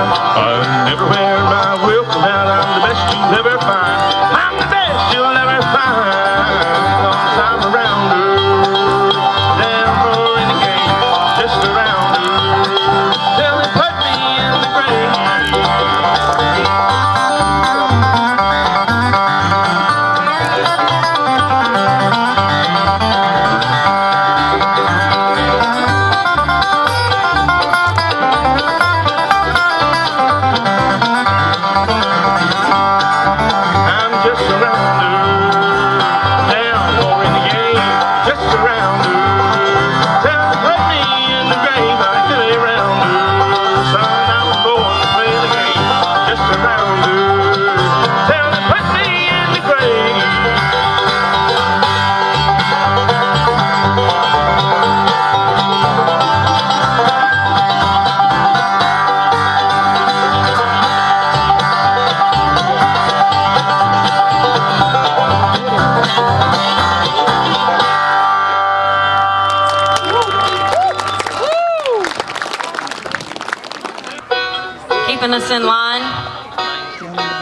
And everywhere I will come out, I'm the best you'll ever find. I'm the best you'll ever find. 'Cause I'm around her, down low in the game, just around her, till they put me in the grave. Keeping us in line,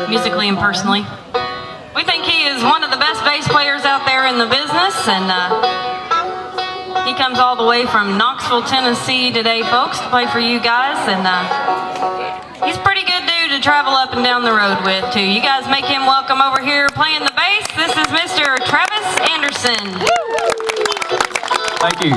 musically and personally. We think he is one of the best bass players out there in the business, and he comes all the way from Knoxville, Tennessee today, folks, to play for you guys, and he's a pretty good dude to travel up and down the road with, too. You guys make him welcome over here playing the bass. This is Mr. Travis Anderson. Thank you.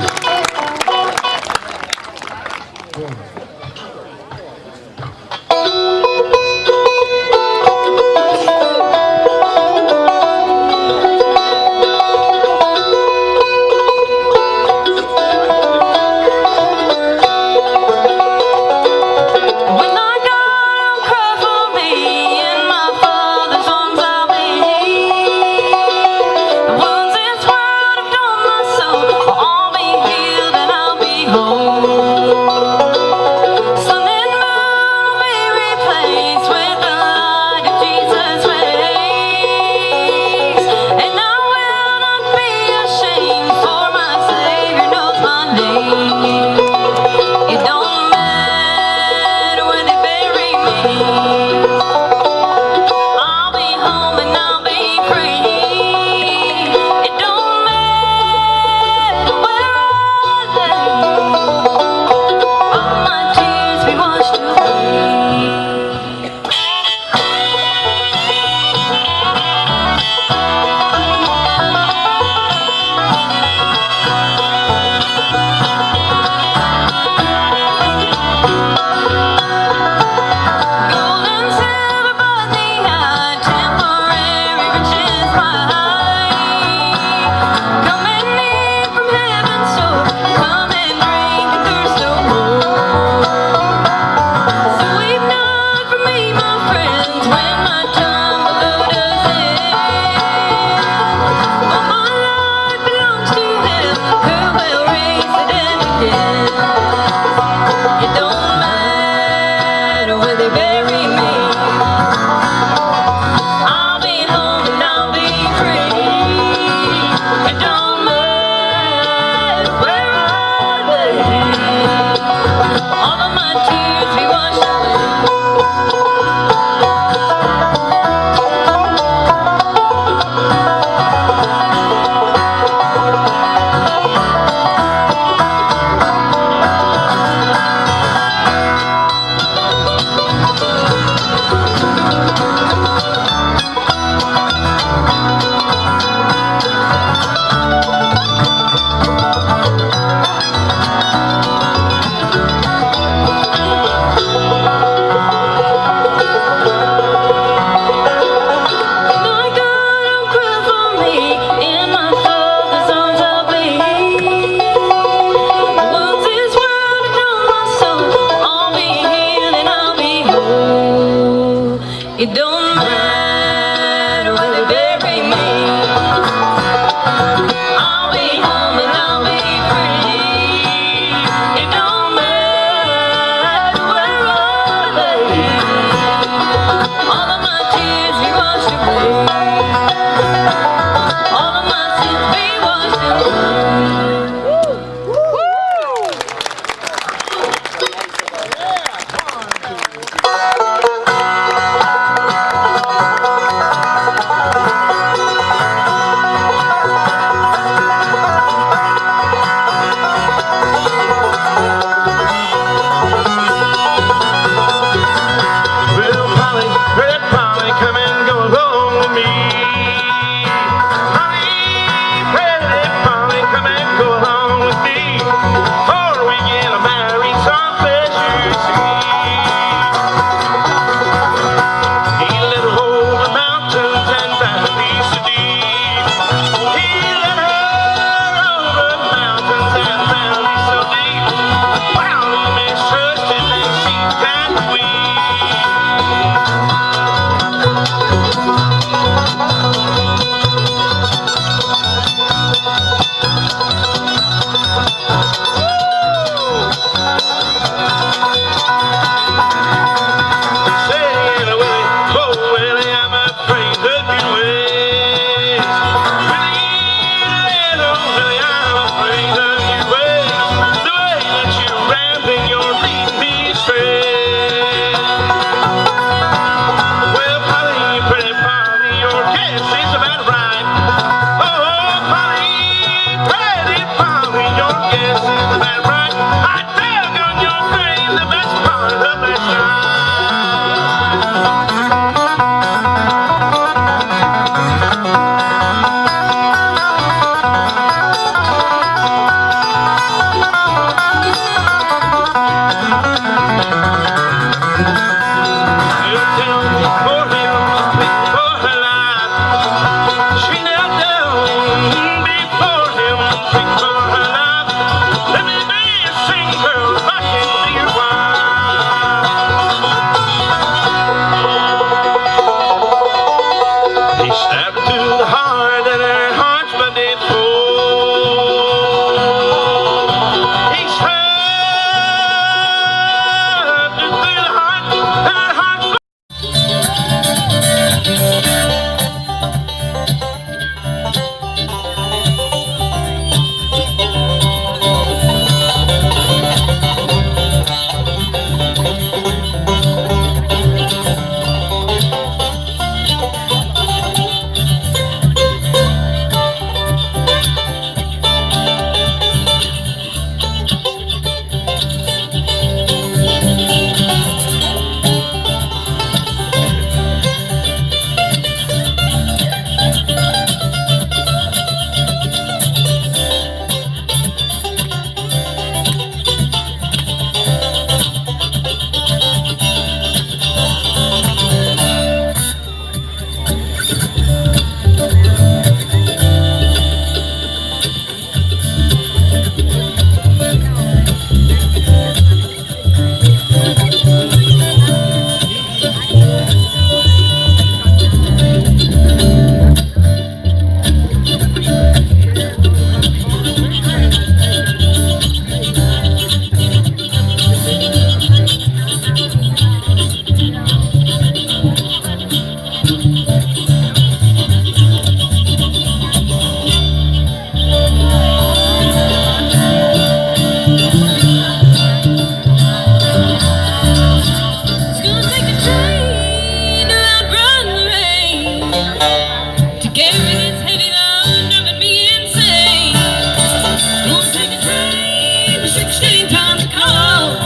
16 times cold.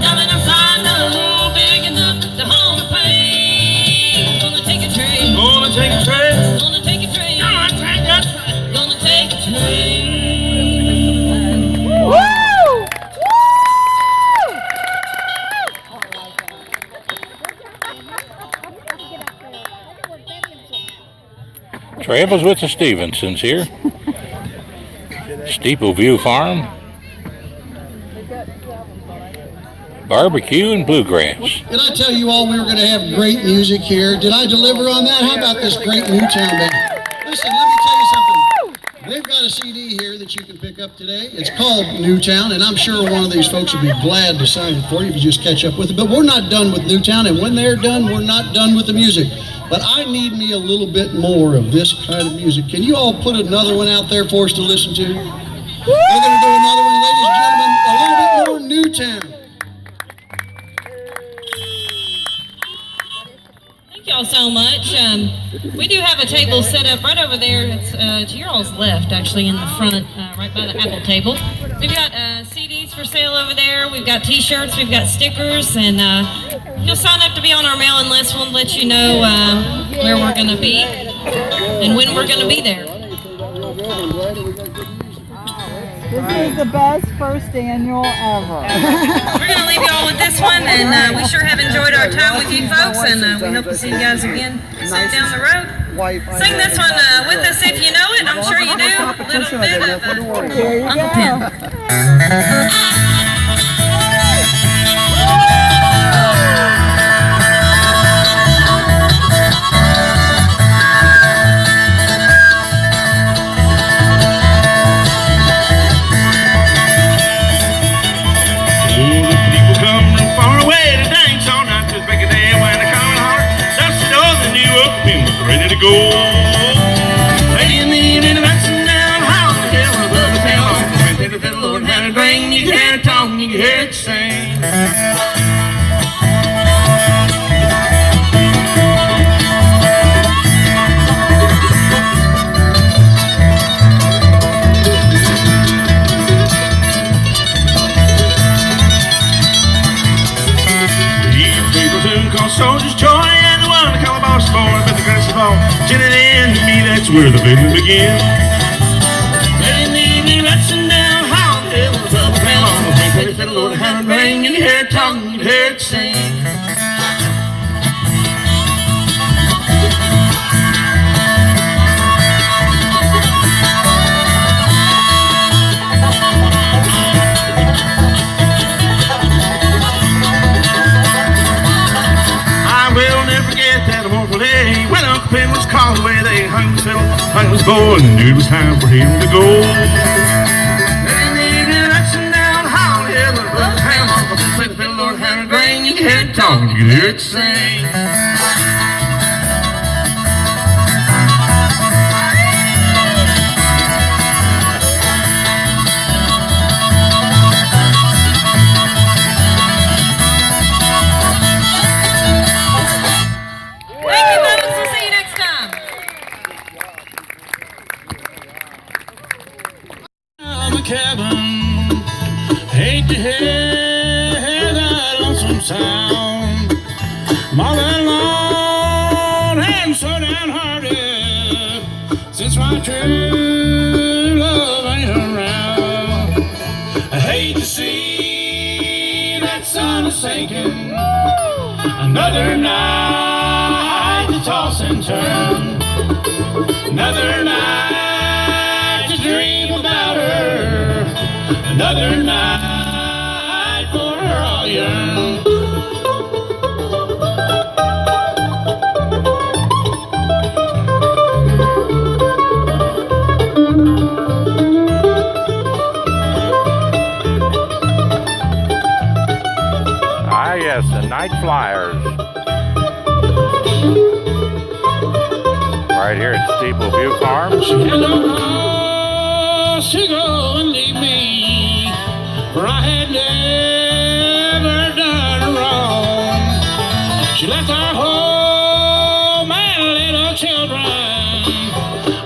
Now that I'm signed up, big enough to hold a pain. Gonna take a train. Gonna take a train. Gonna take a train. Gonna take a train. Gonna take a train. Travels with the Stevensons here. Steeple View Farm. Barbecue and bluegrass. Did I tell you all we were going to have great music here? Did I deliver on that? How about this great Newtown band? Listen, let me tell you something. They've got a CD here that you can pick up today. It's called Newtown, and I'm sure one of these folks would be glad to sign it for you if you just catch up with it. But we're not done with Newtown, and when they're done, we're not done with the music. But I need me a little bit more of this kind of music. Can you all put another one out there for us to listen to? We're going to do another one, ladies and gentlemen, a little bit more Newtown. Thank y'all so much. We do have a table set up right over there. It's to your all's left, actually, in the front, right by the apple table. We've got CDs for sale over there. We've got T-shirts. We've got stickers. And if you'll sign up to be on our mailing list, we'll let you know where we're going to be and when we're going to be there. This is the best first annual ever. We're going to leave you all with this one, and we sure have enjoyed our time with you folks, and we hope to see you guys again soon down the road. Sing this one with us if you know it. I'm sure you do. A little bit of Uncle Pin. Ready to go. Hey, in the evening, dancing down how the hill above the town. Play the fiddle and have a ring. You can hear it talk, you can hear it sing. These people soon call Soldier's Joy and the one they call a boss boy. Get it in to me, that's where the fiddling begins. In the evening, dancing down how the hill above the town. Play the fiddle and have a ring, and you hear it talk, you hear it sing. I will never forget that wonderful day when Uncle Pin was called away. They hung his fiddle, hung his bow, and knew it was time for him to go. In the evening, dancing down how the hill above the town. Uncle Pin played the fiddle, Lord, had a grain. You can hear it talk, you can hear it sing. Cabin, hate to hear that lonesome sound. Mother alone and so downhearted since my true love ain't around. I hate to see that sun sinking. Another night to toss and turn. Another night to dream about her. Another night for her I'll yearn. Ah, yes, the Night Flyers. Right here at Steeple View Farm. She go and leave me, for I had never done wrong. She left our home and little children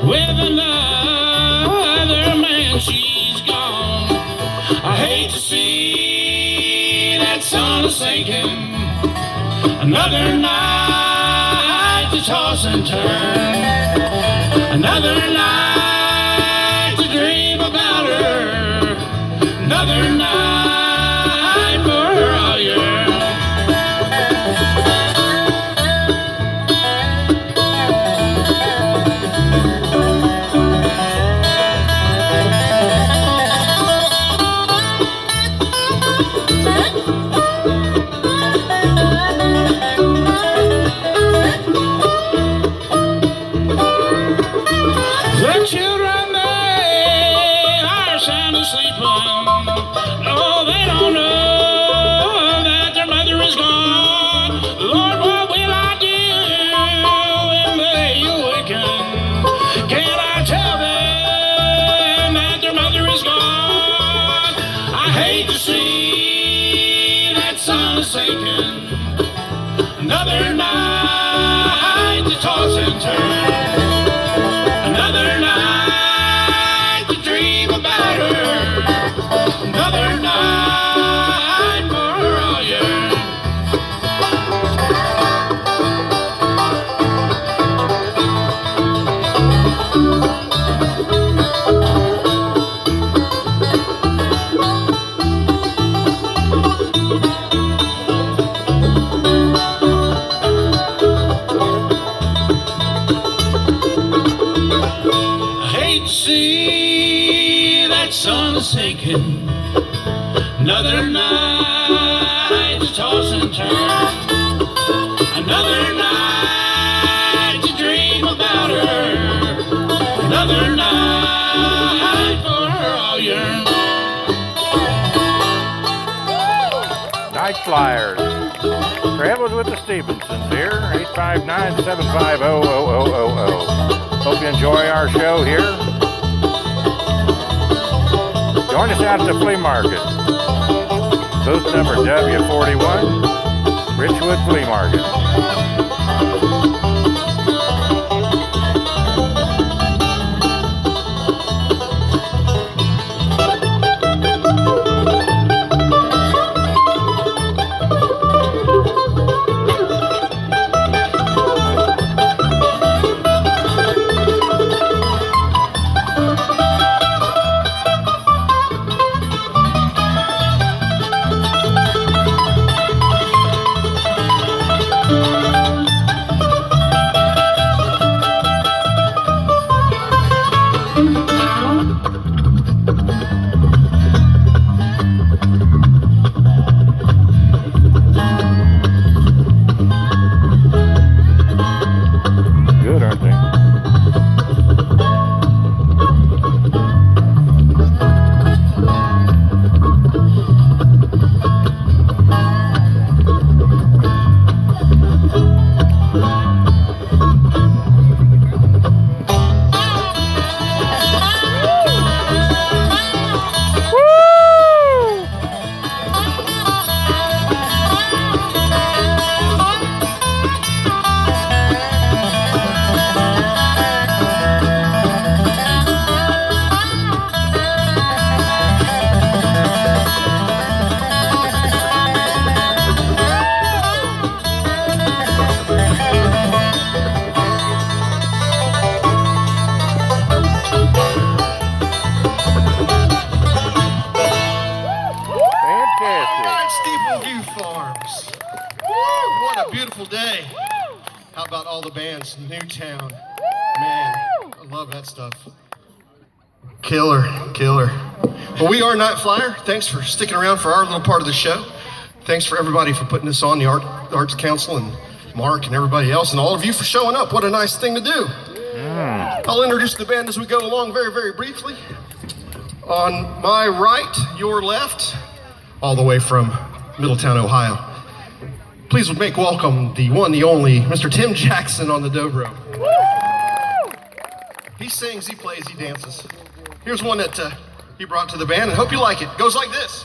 with another man. She's gone. I hate hate to see that sun sinking. Another night to toss and turn. Another night to dream about her. Another night for her all year. The children, they are sound asleep. No, they don't know that their mother is gone. Lord, what will I do when they awaken? Can I tell them that their mother is gone? I hate to see that sun sinking. Another night to toss and turn. Another night to dream about her. Another night for her all year. I hate to see that sun sinking. Another night to toss and turn. Another night to dream about her. Another night for her all year. Night Flyers. Travels with the Stevensons here, 859-750-0000. Hope you enjoy our show here. Join us out at the flea market. Booth number W41, Richwood Flea Market. Good, aren't they? Steepleview Farms. Woo, what a beautiful day. How about all the bands? Newtown. Man, I love that stuff. Killer, killer. Well, we are Night Flyer. Thanks for sticking around for our little part of the show. Thanks for everybody for putting this on, the Arts Council and Mark and everybody else, and all of you for showing up. What a nice thing to do. I'll introduce the band as we go along very, very briefly. On my right, your left, all the way from Middletown, Ohio. Please make welcome the one, the only, Mr. Tim Jackson on the dobro. He sings, he plays, he dances. Here's one that he brought to the band, and hope you like it. Goes like this.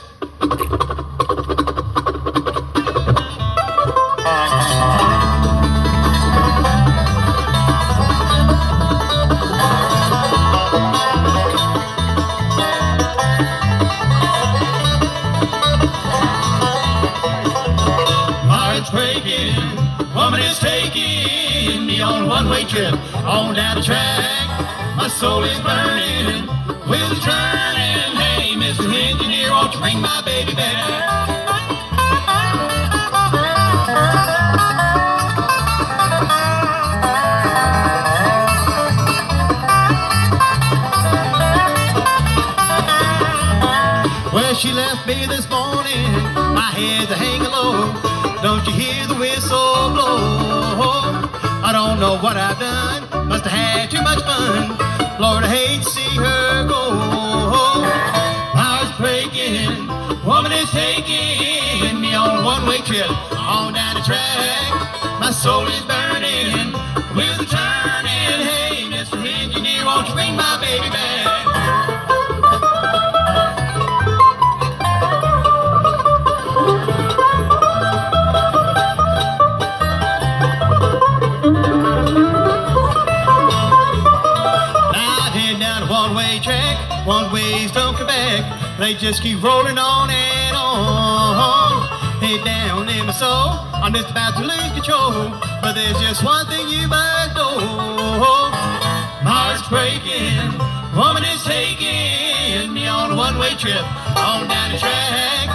heart's breaking, woman is taking me on a one-way trip on down the track. My soul is burning, wheels are turning. Hey, Mr. Engineer, won't you bring my baby back? Well, she left me this morning, my head's hanging low. Don't you hear the whistle blow? I don't know what I've done, must have had too much fun. Lord, I hate to see her go. My heart's breaking, woman is taking me on a one-way trip on down the track. My soul is burning, wheels are turning. Hey, Mr. Engineer, won't you bring my baby back? One ways don't come back, they just keep rolling on and on. Head down in my soul, I'm just about to lose control, but there's just one thing you must know. My heart's breaking, woman is taking me on a one-way trip on down the track.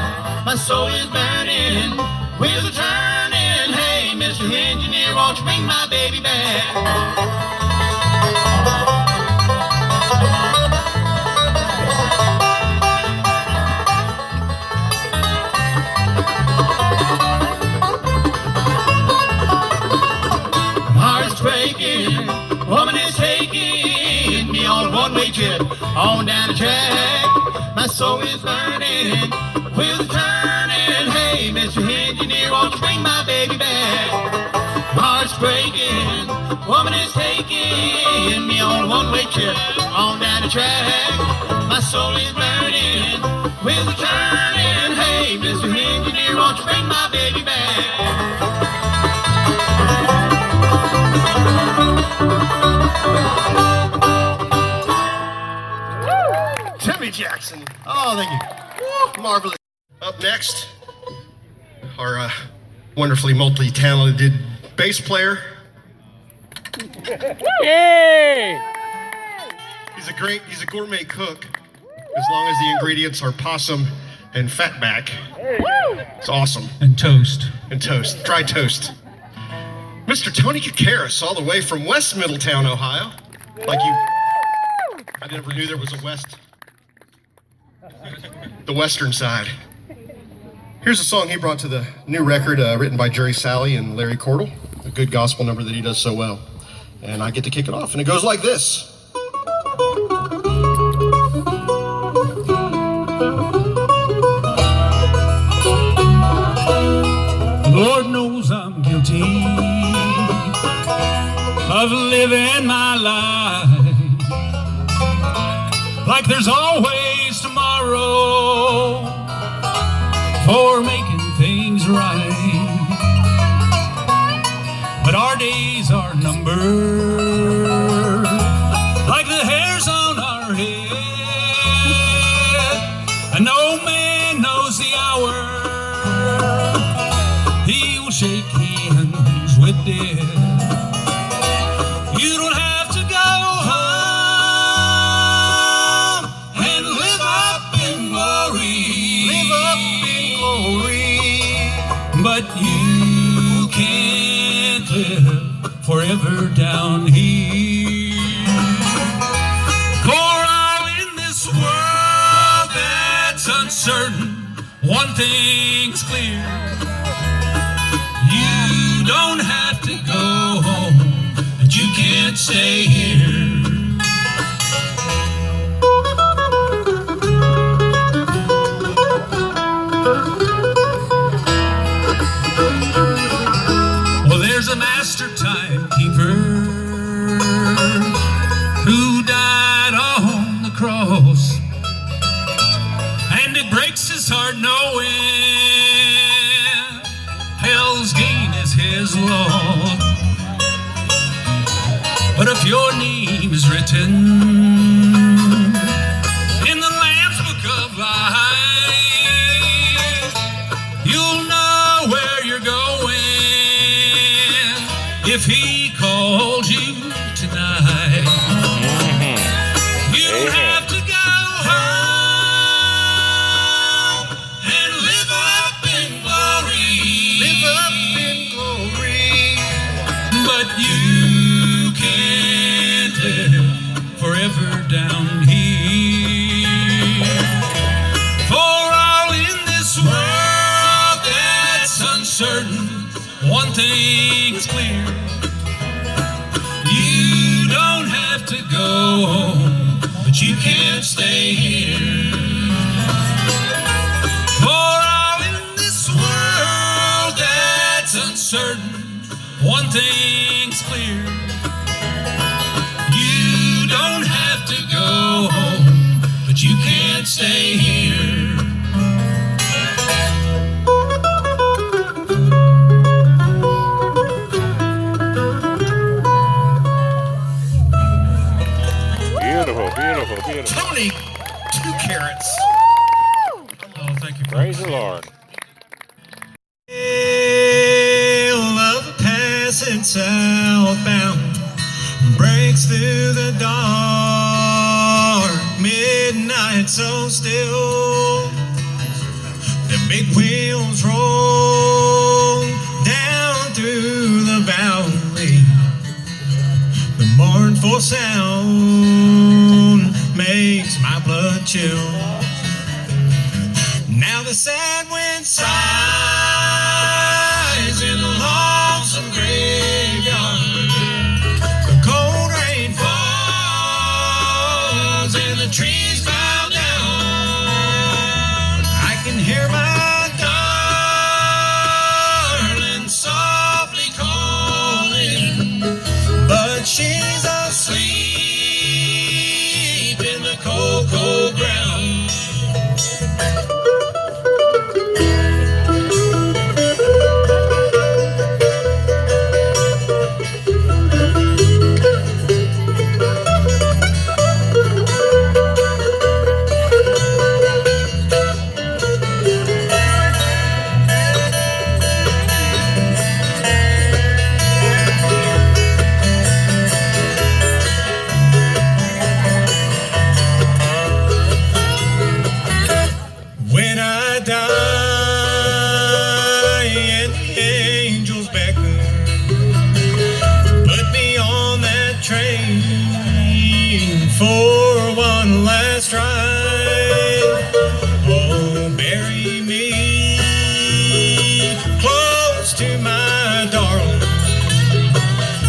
My soul is burning, wheels are turning. Hey, Mr. Engineer, won't you bring my baby back? Breaking, woman is taking me on a one-way trip on down the track. My soul is burning, wheels are turning. Hey, Mr. Engineer, won't you bring my baby back? My heart's breaking, woman is taking me on a one-way trip on down the track. My soul is burning, wheels are turning. Hey, Mr. Engineer, won't you bring my baby back? Timmy Jackson. Oh, thank you. Marvelous. Up next, our wonderfully multi-talented bass player. Yay! He's a gourmet cook. As long as the ingredients are possum and fatback. It's awesome. And toast. And toast. Dry toast. Mr. Tony Kakaris, all the way from West Middletown, Ohio. I never knew there was a West. The western side. Here's a song he brought to the new record, written by Jerry Salley and Larry Cordell. A good gospel number that he does so well. And I get to kick it off, and it goes like this. Lord knows I'm guilty of living my life like there's always tomorrow for making things right. But our days are numbered like the hairs on our head, and no man knows the hour he will shake hands with death. You don't have to go home and live up in glory. Live up in glory. But you can't live forever down here. For all in this world that's uncertain, one thing's clear. You don't have to go home, but you can't stay here. Well, there's a master timekeeper who died on the cross, and it breaks his heart knowing hell's gain is his law. But if your name one thing is clear. You don't have to go home, but you can't stay here. For all in this world that's uncertain, one thing's clear. You don't have to go home, but you can't stay here. Beautiful, beautiful, beautiful. Tony, 2 carats. Oh, thank you. Praise the Lord. Hail of a passing southbound breaks through the dark midnight so still. The big wheels roll down through the valley. The mournful sound makes my blood chill. Now the sad wind sighs in a lonesome graveyard. The cold rain falls and the trees bow down. I can hear my darling softly calling, but she's asleep in the cold, cold ground. When I die and the angels beckon, put me on that train for one last ride. Oh, bury me close to my darling,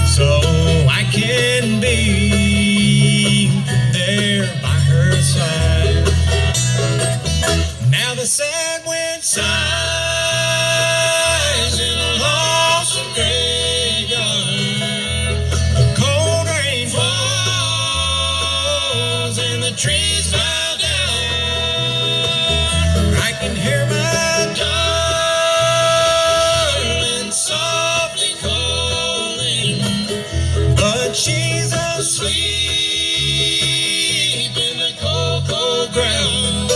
so I can be there by her side. Now the sad wind sighs in a lonesome graveyard. The cold rain falls and the trees bow down. I can hear my darling softly calling, but she's asleep in the cold, cold ground.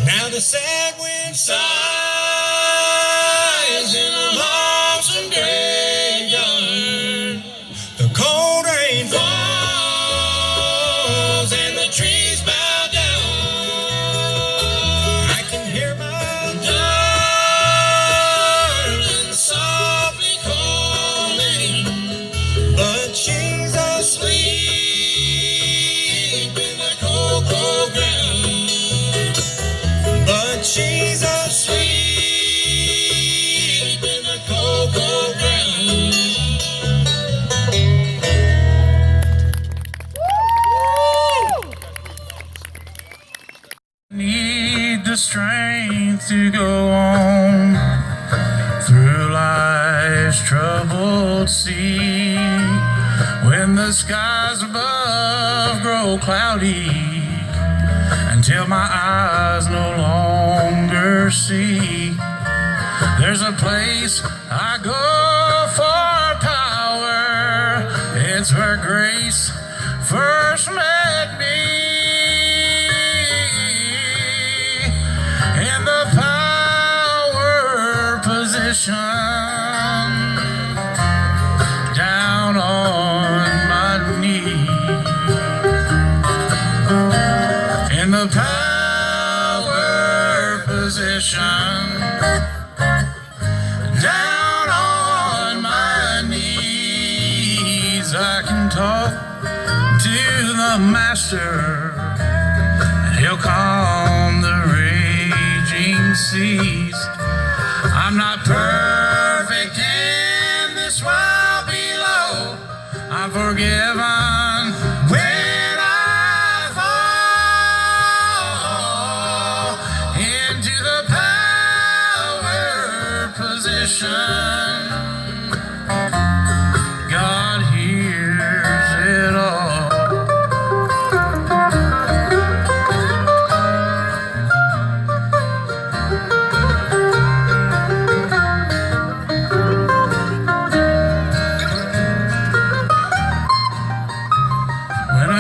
Now the sad wind sighs in a lonesome graveyard. The cold rain falls and the trees bow down. I can hear my darling softly calling, but she's asleep in the cold, cold ground. But she's asleep in the cold, cold ground. Need the strength to go on through life's troubled sea. When the skies above grow cloudy, until my eyes no longer see, there's a place I go for power. It's where grace first met me. In the power position, possession. Down on my knees, I can talk to the master. He'll calm the raging seas. I'm not perfect in this world below. I'm forgiven when I fall into the power position. God hears it all.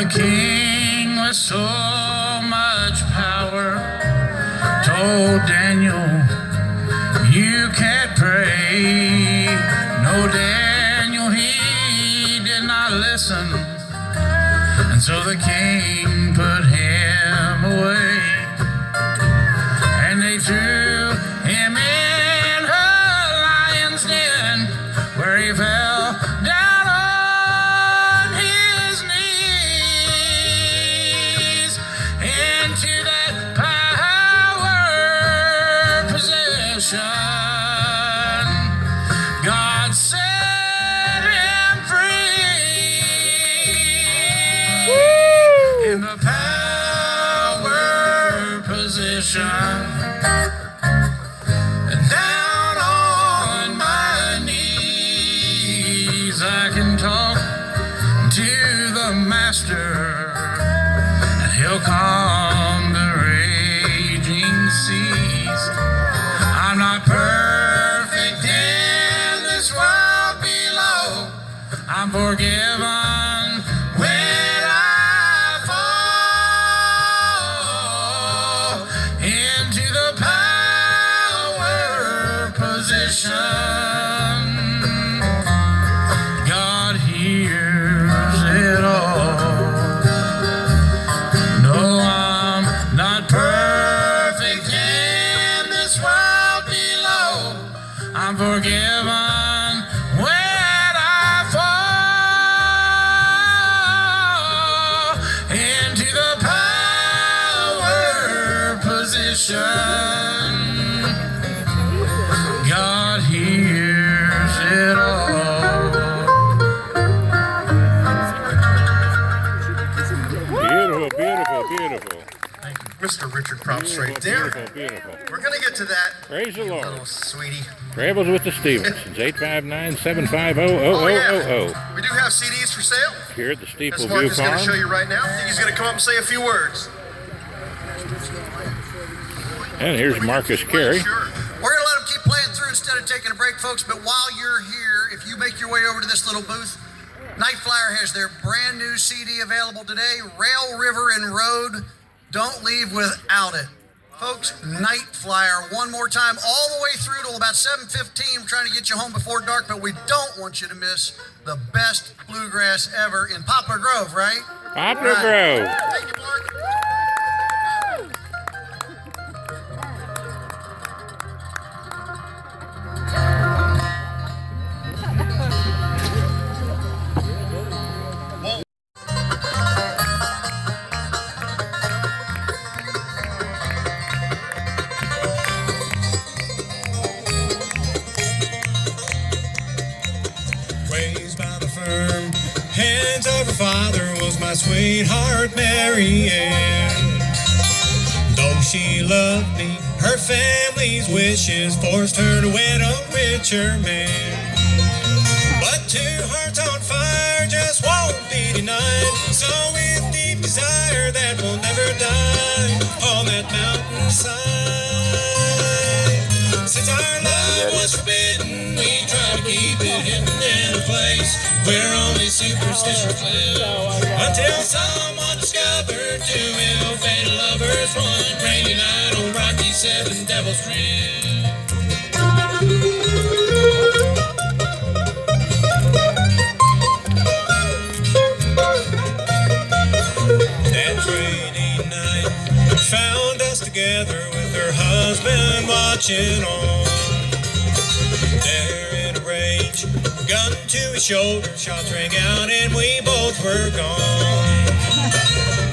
King with so much power told Daniel, you can't pray. No, Daniel, he did not listen. And so the king put him away. And they threw him in a lion's den, where he fell down on his knees into that power position. God set him free in the power position. Down on my knees, I can talk to the master, and he'll calm the raging seas. I'm not perfect in this world below. I'm forgiven when I fall into the power position. God hears it all. No, I'm not perfect in this world below. I'm forgiven when I fall into the power position. God hears it all. Beautiful, beautiful, beautiful. Thank you, Mr. Richard Props right there. Beautiful, beautiful. We're gonna get to that. Praise the you Lord. little sweetie. Travels with the Stevensons, 859-750-0000. Oh yeah. We do have CDs for sale. Here at the That's Steeple Mark View is going to show Farm. you right now. I think he's going to come up and say a few words. And here's Marcus Carey. Sure. We're going to let them keep playing through instead of taking a break, folks. But while you're here, if you make your way over to this little booth, Night Flyer has their brand new CD available today, Rail, River, and Road. Don't leave without it. Folks, Night Flyer, one more time, all the way through till about 7:15. We're trying to get you home before dark, but we don't want you to miss the best bluegrass ever in Poplar Grove, right? Poplar Grove. Thank you, Mark. Raised by the firm hands of her father was my sweetheart Mary Ann. Though she loved me, her family's wishes forced her to wed a richer man. But two hearts on fire just won't be denied. So with deep desire that will never die on that mountainside. Since our love was forbidden, we tried to keep it hidden in a place where only superstitions live. Until someone discovered two ill-fated lovers one rainy night on Rocky 7 Devil's Crib. That rainy night found us together with her husband. marching on. There in a range, gun to his shoulder, shots rang out and we both were gone.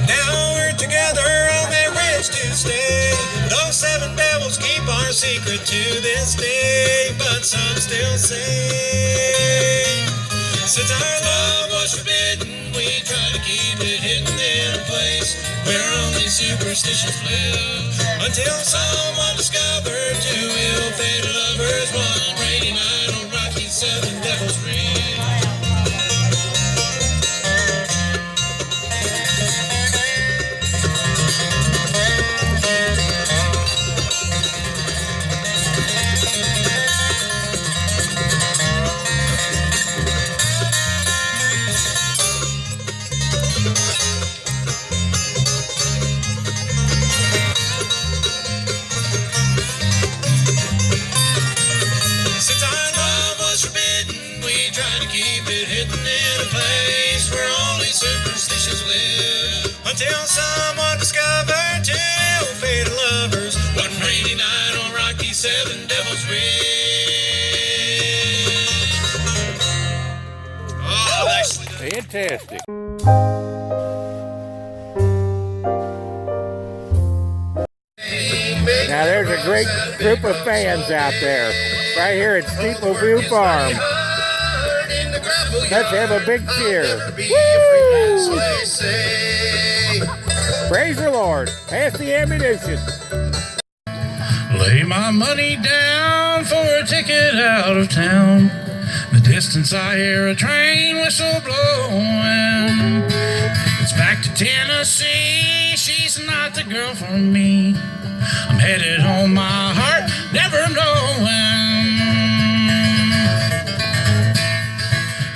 Now we're together on that ridge to stay. Those 7 devils keep our secret to this day, but some still say, since our love was forbidden, we try to keep it hidden in a place where only superstitions live, until someone discovered 2 ill-fated lovers one rainy night on Rocky's 7 Devils Ridge. Since our love was forbidden, we tried to keep it hidden in a place where only superstitions live, until someone discovered 2 ill-fated lovers one rainy night on Rocky's 7 Devils Ridge. Oh, nicely done. Fantastic. Now there's a great group of fans out there, right here at Steeple View Farm. Let's have a big cheer. Woo! Praise the Lord. Pass the ammunition. Lay my money down for a ticket out of town. In the distance I hear a train whistle blowing. It's back to Tennessee. She's not the girl for me. I'm headed home, my heart never knowing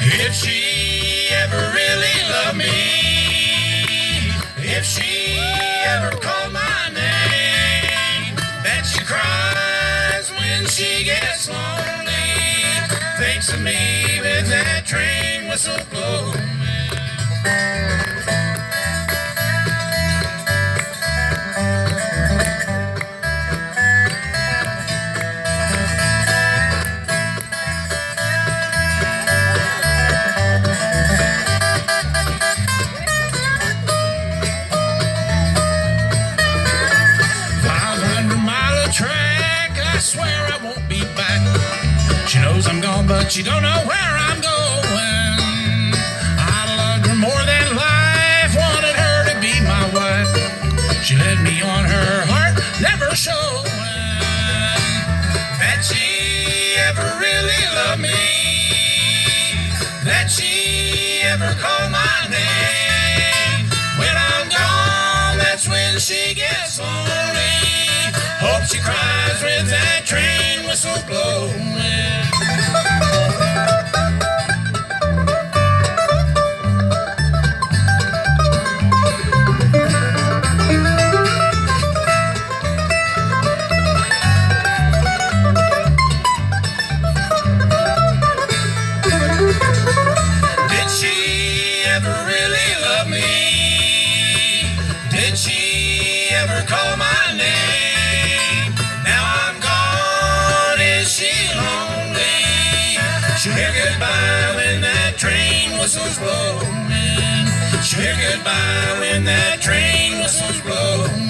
if she ever really loved me, if she ever called my name, that she cries when she gets lonely, thinks of me with that train whistle blowing. She knows I'm gone, but she don't know where I'm going. I loved her more than life, wanted her to be my wife. She led me on her heart, never showing that she ever really loved me, that she ever called my name. When I'm gone, that's when she gets lonely. Hope she cries with that train whistle blowing. Did she ever really love me? Did she ever call my name? Now I'm gone, is she lonely? She'll hear goodbye when that train whistles blowing. She'll hear goodbye when that train whistles blowing.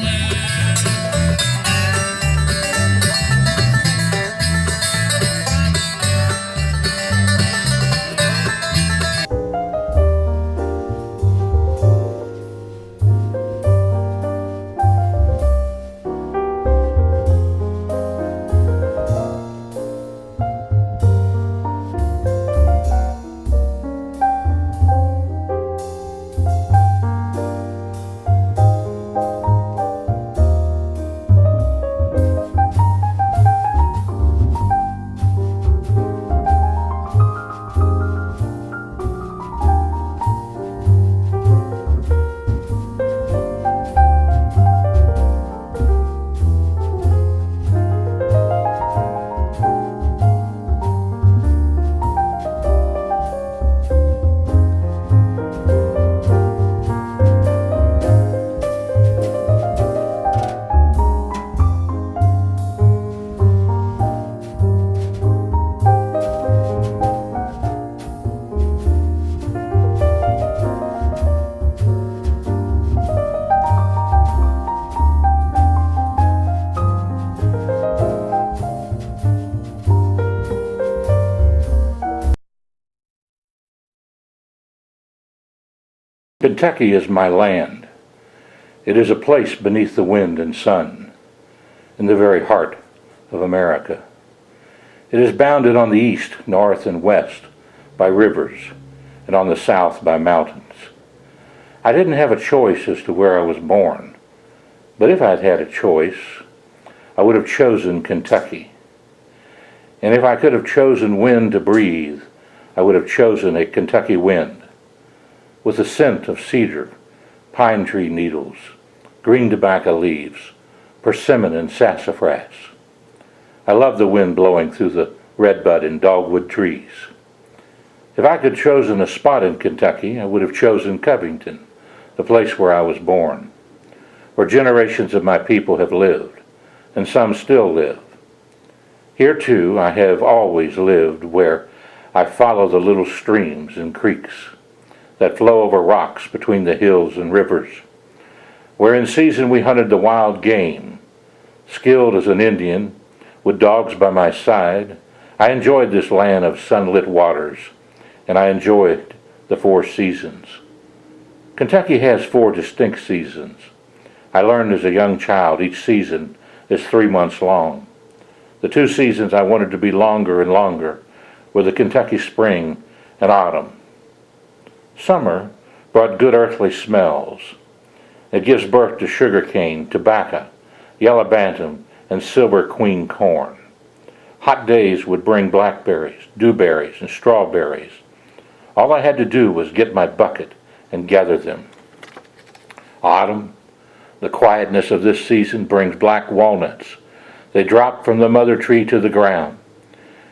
Kentucky is my land. It is a place beneath the wind and sun, in the very heart of America. It is bounded on the east, north, and west by rivers, and on the south by mountains. I didn't have a choice as to where I was born, but if I'd had a choice, I would have chosen Kentucky. And if I could have chosen wind to breathe, I would have chosen a Kentucky wind, with the scent of cedar, pine tree needles, green tobacco leaves, persimmon and sassafras. I love the wind blowing through the redbud and dogwood trees. If I could have chosen a spot in Kentucky, I would have chosen Covington, the place where I was born, where generations of my people have lived, and some still live. Here, too, I have always lived, where I follow the little streams and creeks that flow over rocks between the hills and rivers, where in season we hunted the wild game. Skilled as an Indian, with dogs by my side, I enjoyed this land of sunlit waters, and I enjoyed the 4 seasons. Kentucky has 4 distinct seasons. I learned as a young child each season is 3 months long. The 2 seasons I wanted to be longer and longer were the Kentucky spring and autumn. Summer brought good earthly smells. It gives birth to sugar cane, tobacco, yellow bantam, and silver queen corn. Hot days would bring blackberries, dewberries, and strawberries. All I had to do was get my bucket and gather them. Autumn, the quietness of this season, brings black walnuts. They drop from the mother tree to the ground.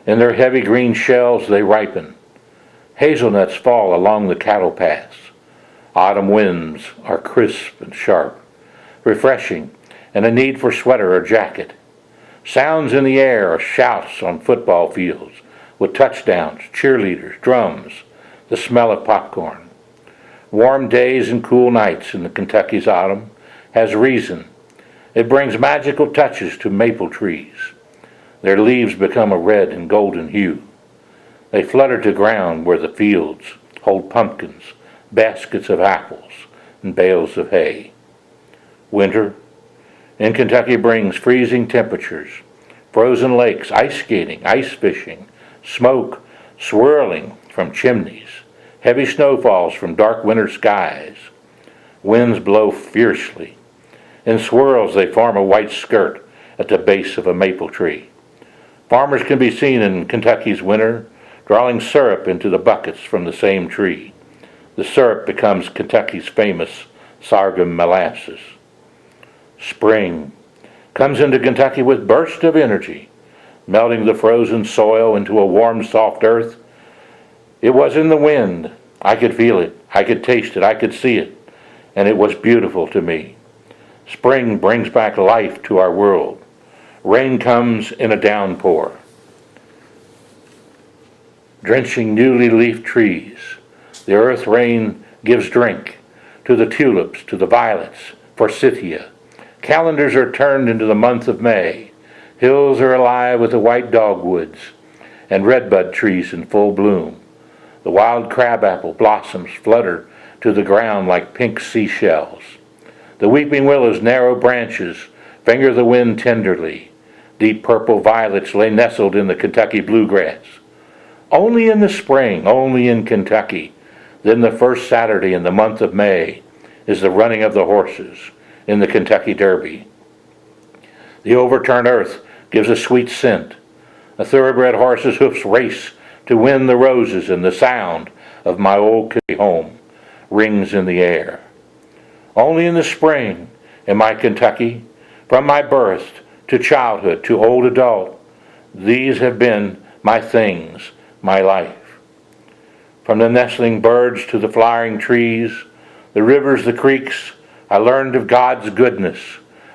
In their heavy green shells they ripen. Hazelnuts fall along the cattle paths. Autumn winds are crisp and sharp, refreshing, and a need for sweater or jacket. Sounds in the air are shouts on football fields, with touchdowns, cheerleaders, drums, the smell of popcorn. Warm days and cool nights in the Kentucky's autumn has reason. It brings magical touches to maple trees. Their leaves become a red and golden hue. They flutter to ground where the fields hold pumpkins, baskets of apples, and bales of hay. Winter in Kentucky brings freezing temperatures, frozen lakes, ice skating, ice fishing, smoke swirling from chimneys, heavy snowfalls from dark winter skies. Winds blow fiercely. In swirls they form a white skirt at the base of a maple tree. Farmers can be seen in Kentucky's winter drawing syrup into the buckets from the same tree. The syrup becomes Kentucky's famous sorghum molasses. Spring comes into Kentucky with bursts of energy, melting the frozen soil into a warm, soft earth. It was in the wind. I could feel it. I could taste it. I could see it. And it was beautiful to me. Spring brings back life to our world. Rain comes in a downpour, drenching newly leafed trees. The earth rain gives drink to the tulips, to the violets, forsythia. Calendars are turned into the month of May. Hills are alive with the white dogwoods and redbud trees in full bloom. The wild crabapple blossoms flutter to the ground like pink seashells. The weeping willow's narrow branches finger the wind tenderly. Deep purple violets lay nestled in the Kentucky bluegrass. Only in the spring, only in Kentucky, then the first Saturday in the month of May, is the running of the horses in the Kentucky Derby. The overturned earth gives a sweet scent. A thoroughbred horse's hoofs race to win the roses, and the sound of my old country home rings in the air. Only in the spring in my Kentucky, from my birth to childhood to old adult, these have been my things, my life. From the nestling birds to the flowering trees, the rivers, the creeks, I learned of God's goodness.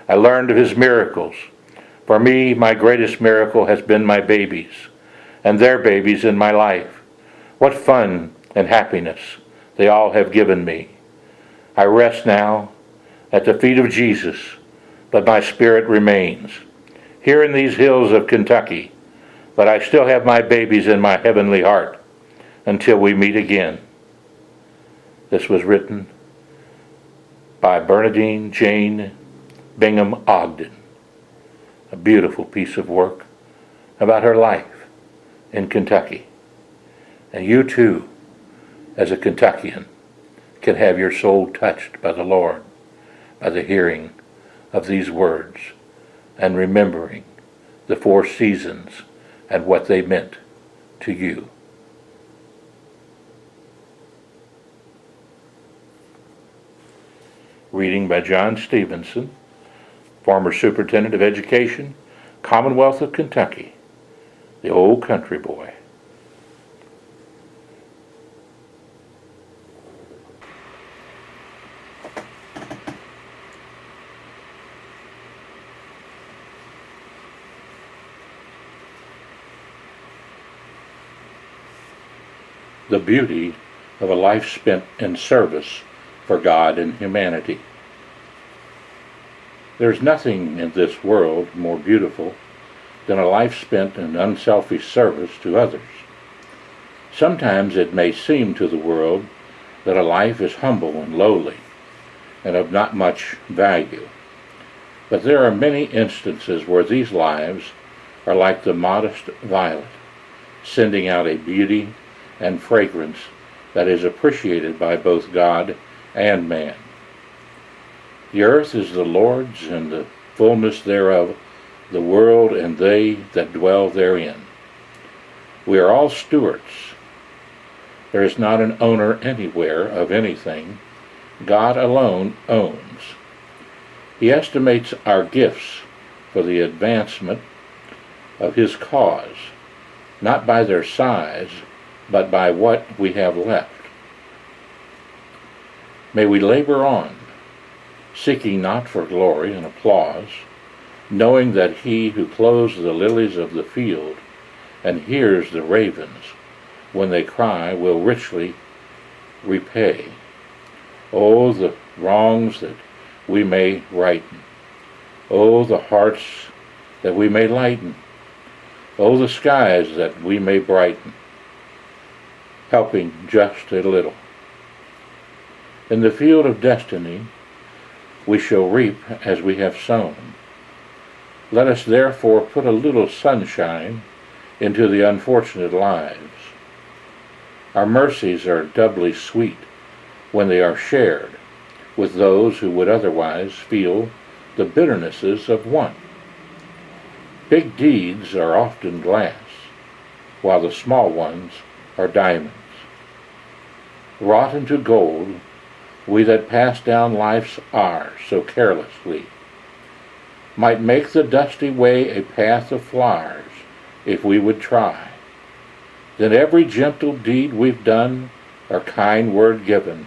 I learned of His miracles. For me, my greatest miracle has been my babies and their babies in my life. What fun and happiness they all have given me. I rest now at the feet of Jesus, but my spirit remains here in these hills of Kentucky, but I still have my babies in my heavenly heart until we meet again. This was written by Bernadine Jane Bingham Ogden. A beautiful piece of work about her life in Kentucky. And you too, as a Kentuckian, can have your soul touched by the Lord, by the hearing of these words and remembering the 4 seasons and what they meant to you. Reading by John Stevenson, former Superintendent of Education, Commonwealth of Kentucky, the old country boy. The beauty of a life spent in service for God and humanity. There's nothing in this world more beautiful than a life spent in unselfish service to others. Sometimes it may seem to the world that a life is humble and lowly and of not much value. But there are many instances where these lives are like the modest violet, sending out a beauty and fragrance that is appreciated by both God and man. The earth is the Lord's and the fullness thereof, the world and they that dwell therein. We are all stewards. There is not an owner anywhere of anything. God alone owns. He estimates our gifts for the advancement of His cause, not by their size, but by what we have left. May we labor on, seeking not for glory and applause, knowing that He who clothes the lilies of the field and hears the ravens when they cry will richly repay. Oh, the wrongs that we may righten. Oh, the hearts that we may lighten. Oh, the skies that we may brighten, helping just a little. In the field of destiny, we shall reap as we have sown. Let us therefore put a little sunshine into the unfortunate lives. Our mercies are doubly sweet when they are shared with those who would otherwise feel the bitternesses of want. Big deeds are often glass, while the small ones are diamonds. Wrought into gold, we that pass down life's hour so carelessly might make the dusty way a path of flowers if we would try. Then every gentle deed we've done or kind word given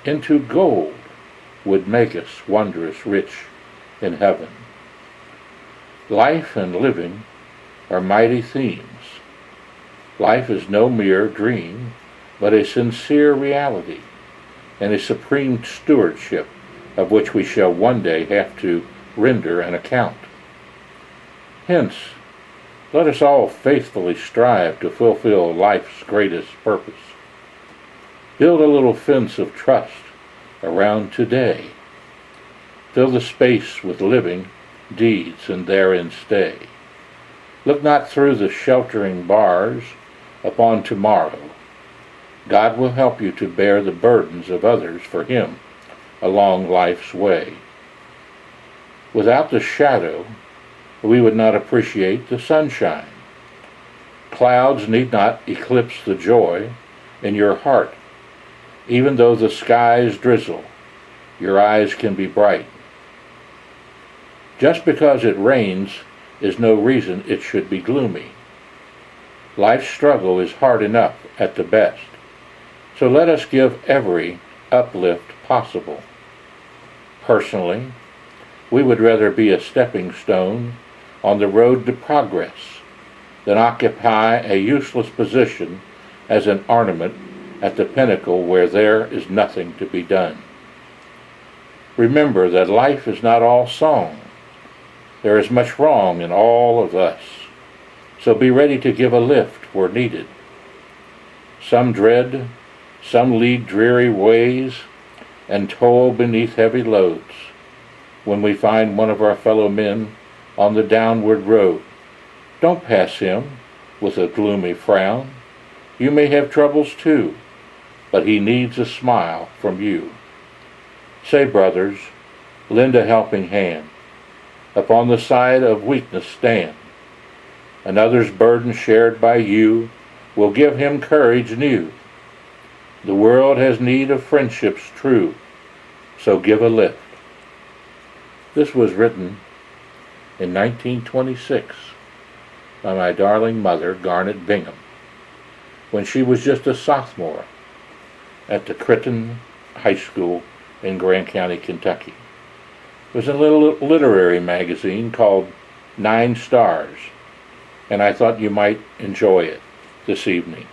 into gold would make us wondrous rich in heaven. Life and living are mighty themes. Life is no mere dream, but a sincere reality and a supreme stewardship of which we shall one day have to render an account. Hence, let us all faithfully strive to fulfill life's greatest purpose. Build a little fence of trust around today. Fill the space with living deeds and therein stay. Look not through the sheltering bars upon tomorrow. God will help you to bear the burdens of others for Him along life's way. Without the shadow, we would not appreciate the sunshine. Clouds need not eclipse the joy in your heart. Even though the skies drizzle, your eyes can be bright. Just because it rains is no reason it should be gloomy. Life's struggle is hard enough at the best, so let us give every uplift possible. Personally, we would rather be a stepping stone on the road to progress than occupy a useless position as an ornament at the pinnacle where there is nothing to be done. Remember that life is not all song. There is much wrong in all of us, so be ready to give a lift where needed. Some dread, some lead dreary ways, and toil beneath heavy loads. When we find one of our fellow men on the downward road, don't pass him with a gloomy frown. You may have troubles too, but he needs a smile from you. Say, brothers, lend a helping hand. Upon the side of weakness stand. Another's burden shared by you will give him courage new. The world has need of friendships true, so give a lift. This was written in 1926 by my darling mother, Garnet Bingham, when she was just a sophomore at the Critton High School in Grant County, Kentucky. It was a little literary magazine called 9 Stars, and I thought you might enjoy it this evening.